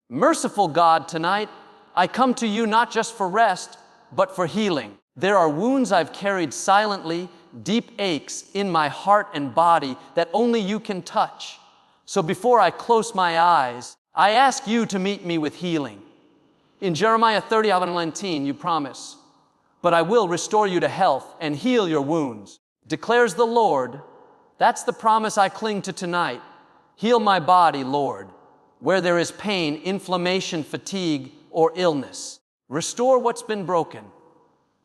Merciful God, tonight, I come to you not just for rest, but for healing. There are wounds I've carried silently, deep aches in my heart and body that only you can touch. So before I close my eyes, I ask you to meet me with healing. In Jeremiah 30:19, you promise, "But I will restore you to health and heal your wounds," declares the Lord. That's the promise I cling to tonight. Heal my body, Lord, where there is pain, inflammation, fatigue, or illness. Restore what's been broken.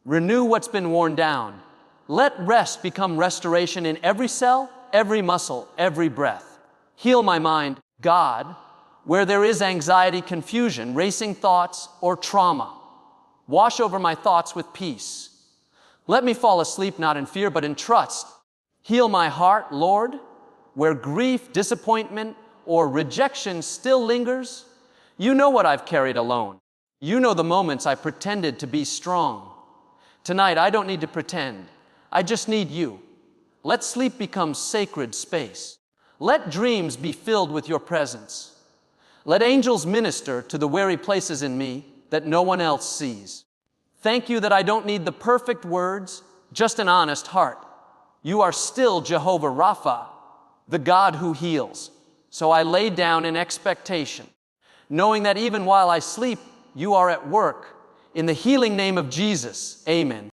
Renew what's been worn down. Let rest become restoration in every cell, every muscle, every breath. Heal my mind, God, where there is anxiety, confusion, racing thoughts, or trauma. Wash over my thoughts with peace. Let me fall asleep not in fear, but in trust. Heal my heart, Lord, where grief, disappointment, or rejection still lingers. You know what I've carried alone. You know the moments I pretended to be strong. Tonight, I don't need to pretend. I just need you. Let sleep become sacred space. Let dreams be filled with your presence. Let angels minister to the weary places in me that no one else sees. Thank you that I don't need the perfect words, just an honest heart. You are still Jehovah Rapha, the God who heals. So I lay down in expectation, knowing that even while I sleep, you are at work. In the healing name of Jesus, amen.